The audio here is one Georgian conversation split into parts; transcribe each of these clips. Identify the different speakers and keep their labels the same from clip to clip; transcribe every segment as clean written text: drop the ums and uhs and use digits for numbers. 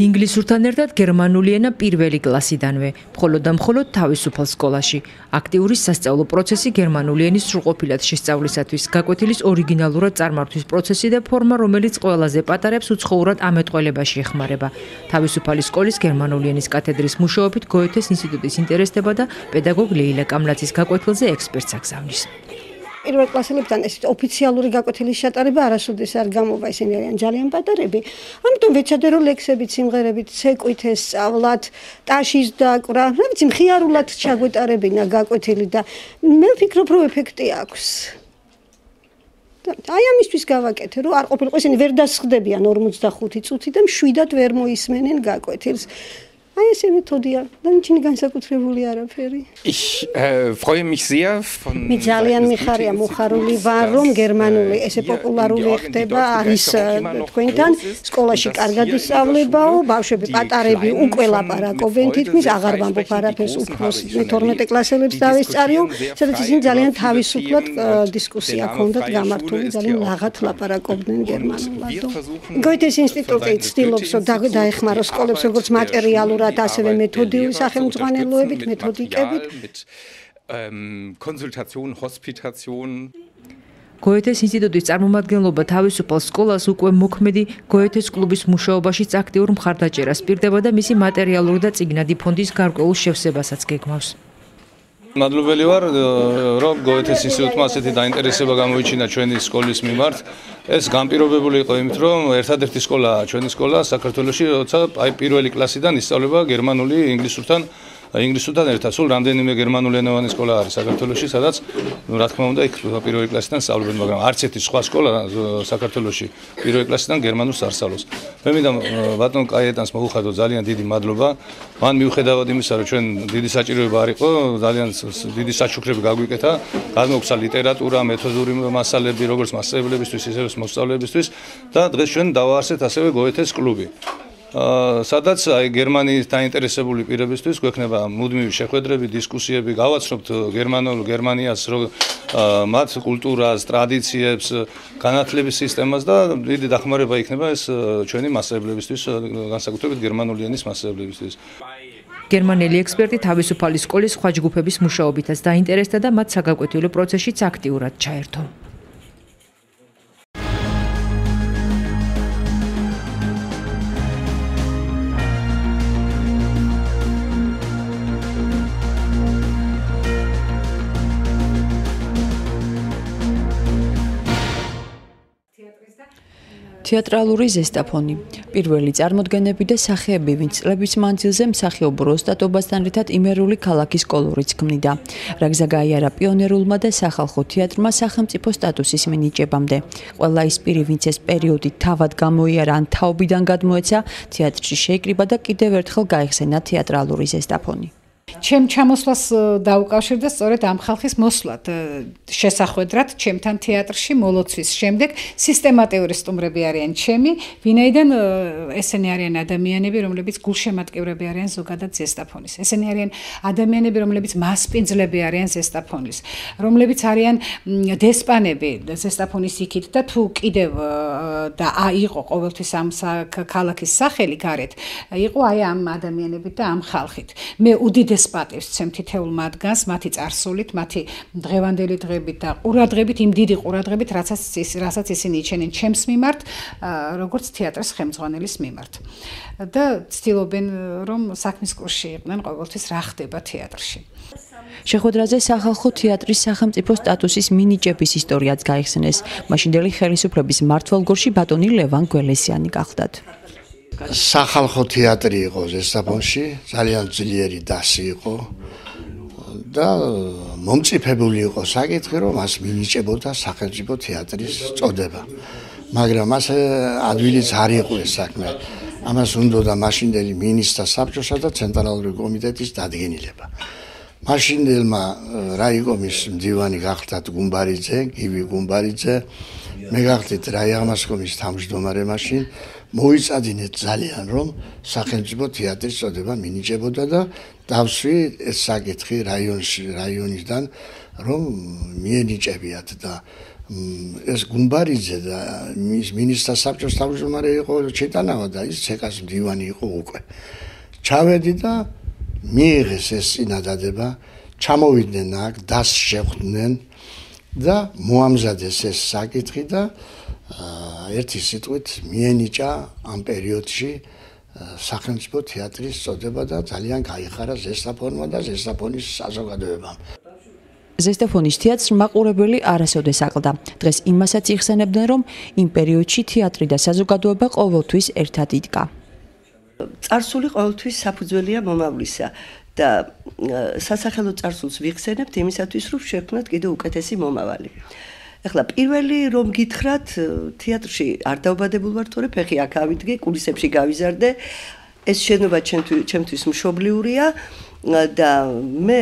Speaker 1: ინგლისურთან ერთად გერმანული ენა პირველი კლასიდანვე, მხოლოდ და მხოლოდ თავისუფალ სკოლაში. აქტიური სასწავლო პროცესი გერმანული ენის სრულყოფილად შესწავლისათვის, გაკვეთილის ორიგინალურად წარმართვის პროცესი და ფორმა, რომელიც ყველაზე პატარებს უცხოურად ამეტყველებაში ეხმარება. თავისუფალი სკოლის გერმანული ენის კათედრის მუშაობით გოეთეს ინსტიტუტის ინტერესდება და პედაგოგ ლეილა კამლაძის გაკვეთილზე ექსპერტს აგზავნის.
Speaker 2: პირველ კლასელებთან ეს ოფიციალური გაკვეთილის ჩატარება არასოდეს არ გამოვა, ისინი არიან ძალიან პატარები. ამიტომ ვეცადე რომ ლექსებით, სიმღერებით, ცეკვით ესწავლათ, ტაშის დაკვრა, რა ვიცი, მხიარულად ჩაგვეტარებინა გაკვეთილი და მე ვფიქრობ, რომ ეფექტი აქვს. აი ამისთვის გავაკეთე, რომ არ ყოფილიყო ისინი ვერ დასხდებიან 45 წუთი და მშვიდად ვერ მოისმენენ გაკვეთილს. აი ეს მეთოდია და ნიჩინი განსაკუთრებული არაფერი.
Speaker 3: freue mich sehr von
Speaker 2: მე ძალიან მიხარია მოხარული ვარ რომ გერმანული ესე პოპულარული ხდება არის თქვენთან სკოლაში კარგად ისწავლებაო ბავშვები პატარები უკვე ლაპარაკობენ თითქმის აღარ ვამბობ არაფერს უფროს მე 12 კლასელებს დავესწარიო სადაც ისინი ძალიან თავისუფლად დისკუსია ჰქონდათ გამართული ძალიან ლაღად ლაპარაკობდნენ გერმანულად. გოეთეს ინსტიტუტი ცდილობს რომ დაეხმაროს სკოლებს როგორც მატერიალურად ასევე მეთოდიური სახელმძღვანელოებით, მეთოდიკებით.
Speaker 3: Konsultation, Hospitation.
Speaker 1: გოეთეს ინსტიტუტის წარმომადგენლობა თავისუფალ სკოლას უკვე მოქმედი გოეთეს კლუბის მუშაობაშიც აქტიურ მხარდაჭერას პირდება და მისი მატერიალური და წიგნადი ფონდის გარკვეულ შევსებასაც გეგმავს.
Speaker 4: მადლობელი ვარ, რომ გოეთეს ინსტიტუტმა ასეთი დაინტერესება გამოიჩინა ჩვენი სკოლის მიმართ. ეს განპირობებული იყო იმით, რომ ერთადერთი სკოლა, ჩვენი სკოლა საქართველოში, როცა აი პირველი კლასიდან ისწავლება გერმანული ინგლისურთან ერთად. სულ რამდენიმე გერმანულენოვანი სკოლა არის საქართველოში, სადაც რა თქმა უნდა იქ პირველი კლასიდან სწავლობენ, მაგრამ არც ერთი სხვა სკოლა საქართველოში პირველი კლასიდან გერმანულს არ სწავლობს. მე მინდა ბატონ კაიეტანს მოუხადო ძალიან დიდი მადლობა. მან მიუხედავად იმისა, რომ ჩვენ დიდი საჭიროება არ იყო, ძალიან დიდი საჩუქრები გაგვიკეთა, გადმოგცა ლიტერატურა, მეთოდური მასალები, როგორც მასწავლებლებისთვის, ისე მოსწავლეებისთვის და დღეს ჩვენ დავაარსეთ ასევე გოეთეს კლუბი. სადაც აი გერმანიის დაინტერესებული პირებისთვის გვექნება მუდმივი შეხვედრები, დისკუსიები, გავაცნობთ გერმანიას, მათ კულტურას, ტრადიციებს, განათლების სისტემას და დიდი დახმარება იქნება ეს ჩვენი მასწავლებლებისთვის, განსაკუთრებით გერმანული ენის მასწავლებლებისთვის.
Speaker 1: გერმანელი ექსპერტი თავისუფალი სკოლის სხვა ჯგუფების მუშაობითაც დაინტერესდა და მათ საგაკვეთილო პროცესშიც აქტიურად ჩაერთო. თეატრალური ზესტაფონი. პირველი წარმოდგენები და სახეები, ვინც წლების მანძილზე მსახიობ ოსტატობასთან ერთად იმერული ქალაქის კოლორიც ქმნიდა. რა გზა გაიარა პიონერულმა და სახალხო თეატრმა სახელმწიფო სტატუსის მინიჭებამდე. ყველა ის პირი, ვინც ეს პერიოდი თავად გამოიარა ან თაობიდან გადმოეცა, თეატრში შეიკრიბა და კიდევ ერთხელ გაიხსენა თეატრალური ზესტაფონი.
Speaker 5: ჩემ ჩამოსვლას დაუკავშირდა სწორედ ამ ხალხის მოსვლად შესახვედრად ჩემთან თეატრში მოლოცვის შემდეგ სისტემატიური სტუმრები არიან ჩემი, ვინაიდან ესენი არიან ადამიანები, რომლებიც გულშემატკივრები არიან ზოგადად ზესტაფონის. ესენი არიან ადამიანები, რომლებიც მასპინძლები არიან ზესტაფონის, რომლებიც არიან დესპანები ზესტაფონის იქით და თუ კიდევ და იყო ყოველთვის ამ ქალაქის სახელი გარეთ, იყო აი ამ ადამიანებით და ამ ხალხით. მე უდიდეს პატივს ვცემ თითოეულ მათგანს, მათი წარსულით, მათი დღევანდელი დღებით და ყურადღებით, იმ დიდი ყურადღებით, რასაც ისინი იჩენენ ჩემს მიმართ, როგორც თეატრის ხელმძღვანელის მიმართ. და ცდილობენ, რომ საქმის კურსში იყვნენ ყოველთვის რა ხდება თეატრში.
Speaker 1: შეხვედრაზე სახალხო თეატრის სახელმწიფო სტატუსის მინიჭების ისტორიაც გაიხსნეს. მაშინდელი ხელისუფლების მმართველ-გორში ბატონი ლევან გველესიანი გახლდათ.
Speaker 6: სახალხო თეატრი იყო ზესტაფონში, ძალიან ძლიერი დასი იყო და მომწიფებული იყო საკითხი, რომ მას მინიჭებოდა სახელმწიფო თეატრის წოდება. მაგრამ მას ადვილიც არ იყო ეს საქმე. ამას უნდოდა მაშინდელი მინისტრთა საბჭოსა და ცენტრალური კომიტეტის დადგენილება. მაშინდელმა რაიკომის მდივანი გახლდათ გუმბარიძე, გივი გუმბარიძე, მე გახლდით რაიამასკომის თავმჯდომარე მაშინ მოიწადინეთ ძალიან, რომ სახელმწიფო თეატრის წოდება მინიჭებოდა და დავსვი ეს საკითხი რაიონისგან, რომ მიენიჭებიათ და ეს გუმბარიძე და მის მინისტრთა საბჭოს თავმჯდომარე იყო ჩეტანავა და ის ცეკას მდივანი იყო უკვე. ჩავედი და მიიღეს ეს წინადადება, ჩამოვიდნენ აქ, დასს შეხვდნენ და მოამზადეს ეს საკითხი და ერთი სიტყვით მიენიჭა ამ პერიოდში სახელმწიფო თეატრის წოდება და ძალიან გაიხარა ზესტაფონმა და ზესტაფონის საზოგადოებამ.
Speaker 7: ზესტაფონის თეატრს მაყურებელი არასოდეს აკლდა. დღეს იმასაც იხსენებდნენ, რომ იმ პერიოდში თეატრი და საზოგადოება ყოველთვის ერთად იდგა.
Speaker 8: წარსული ყოველთვის საფუძველია მომავლისა და სასახელო წარსულს ვიხსენებთ იმისათვის, რომ შევქმნათ კიდევ უკეთესი მომავალი. ეხლა პირველი რომ გითხრათ, თეატრში არ დაუბადებულ ვარ, თორე ფეხი აქ ავიდგე, კულისებში გავიზარდე. ეს შენობა ჩემთვის მშობლიურია და მე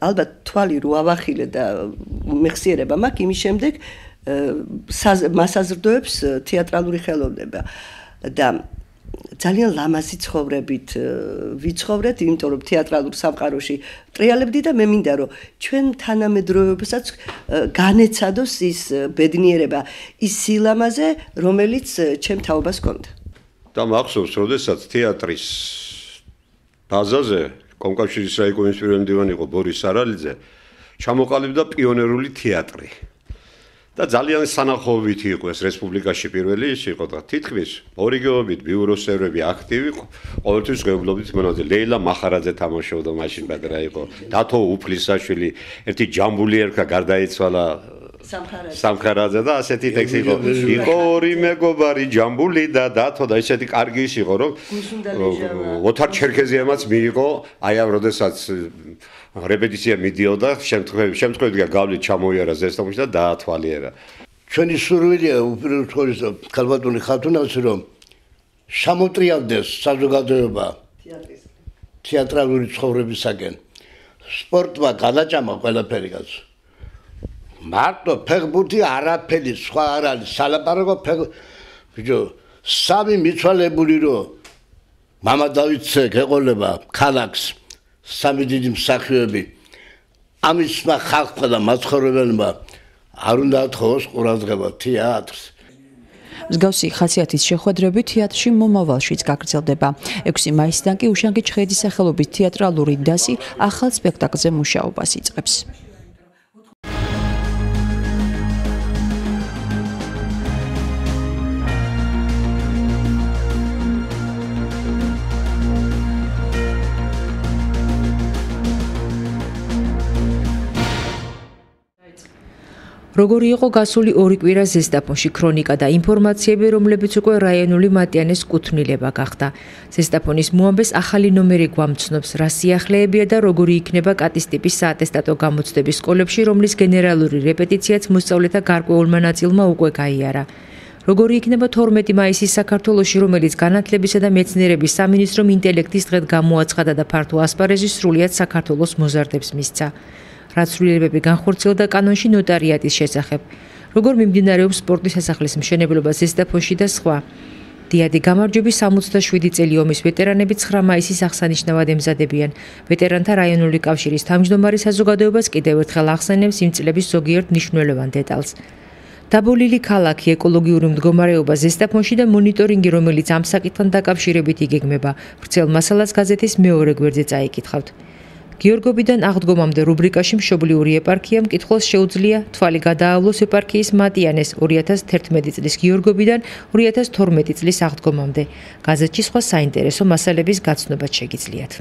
Speaker 8: ალბათ თვალი რო ავახილე და მეხსიერება მაქვს იმის შემდეგ მასაზრდოებს თეატრალური ხელოვნება და ძალიან ლამაზი ცხოვრებით ვიცხოვრეთ, იმიტომ რომ თეატრალურ სამყაროში ტრიალებდი და მე მინდა რომ ჩვენ თანამედროვეობასაც განეცადოს ის ბედნიერება, ის სილამაზე, რომელიც ჩემ თაობას ჰქონდა.
Speaker 9: და მახსოვს, როდესაც თეატრის ბაზაზე კომკავშირის რაიკომის პირველი მდივანი იყო ბორის სარალიძე, ჩამოყალიბდა პიონერული თეატრი. და ძალიან სანახაობითი იყო ეს რესპუბლიკაში პირველი ის იყო და თითქმის ორიგეობით ბიუროს წევრები აქტივი ყოველთვის ღებულობით მონაწილე. ლეილა მახარაძე თამაშობდა მაშინ ბადრა იყო. დათო უფლისაშვილი ერთი ჯამბული ერქა გარდაიცვალა სამხარაძე და ასეთი ტექსტი იყო. იყო ორი მეგობარი ჯამბული და დათო და ესეთი კარგი ის იყო რომ ოთარ ჩერქეზიამაც მიიღო აი ამ როდესაც რეპეტიცია მიდიოდა, შემთხვევით გავლით ჩამოიარა ზესტაფონში და დაათვალიერა.
Speaker 6: ჩვენი სურვილია უპირველეს ქალბატონი ხათუნას რომ შემოტრიალდეს საზოგადოება თეატრალური ცხოვრებისაკენ. სპორტმა გადაჭამა ყველაფერი კაც. მარტო ფეხბურთი არაფერი სხვა არ არის. სალაპარაკო ბიჭო, სამი მიცვალებული რომ მამა დავითზე ეყოლება ქალაქს. სამი დიდი მსახიობები ამისმა ხალხმა და მაცხოვრებელმა არ უნდა ათხოვოს ყურადღება თეატრს.
Speaker 7: მსგავსი ხასიათის შეხვედრები თეატრში მომავალშიც გაგრძელდება. 6 მაისიდან კი უშანგი ჩხეიძის სახელობის თეატრალური დასი ახალ სპექტაკლზე მუშაობას იწყებს.
Speaker 1: როგორი იყო გასული 2 კვირა ზესტაფონში ქრონიკა და ინფორმაციები, რომლებიც უკვე რაიონული მატიანეს კუთვნილება გახდა. ზესტაფონის მოამბეს ახალი ნომერი გვამცნობს, რა სიახლეებია და როგორი იქნება კატის ტიპის საატესტატო გამოცდების სკოლებში, რომლის გენერალური რეპეტიციაც მოსწავლეთა გარკვეულმა ნაწილმა უკვე გაიარა. როგორი იქნება 12 მაისის საქართველოში, რომელიც განათლებისა და მეცნიერების სამინისტრომ ინტელექტის დღედ გამოაცხადა და ფართო ასპარეზის სრულიად საქართველოს მოზარდებს მისცა. რაც ცვლილებები განხორციელდა კანონში ნოტარიატის შესახებ. როგორ მიმდინარეობს სპორტის სასახლის მშენებლობა ზესტაფონში და სხვა. დიადი გამარჯვების 67 წელი ომის ვეტერანები 9 მაისის აღსანიშნავად ემზადებიან. ვეტერანთა რაიონული კავშირის თავმჯდომარე საზოგადოებას კიდევ ერთხელ ახსენებს იმ წლების ზოგიერთ მნიშვნელოვან დეტალს. დაბოლილი ქალაქი, ეკოლოგიური მდგომარეობა ზესტაფონში და მონიტორინგი, რომელიც ამ საკითხთან დაკავშირებით იგეგმება. ვრცელ მასალას გაზეთის მეორე გვერდზე წაიკითხავთ. გიორგობიდან აღდგომამდე რუბრიკაში მშობლიური ეპარქია მკითხველს შეუძლია თვალი გადაავლოს ეპარქიის მატიანეს 2011 წლის გიორგობიდან 2012 წლის აღდგომამდე. გაზეთში სხვა საინტერესო მასალების გაცნობაც შეგიძლიათ.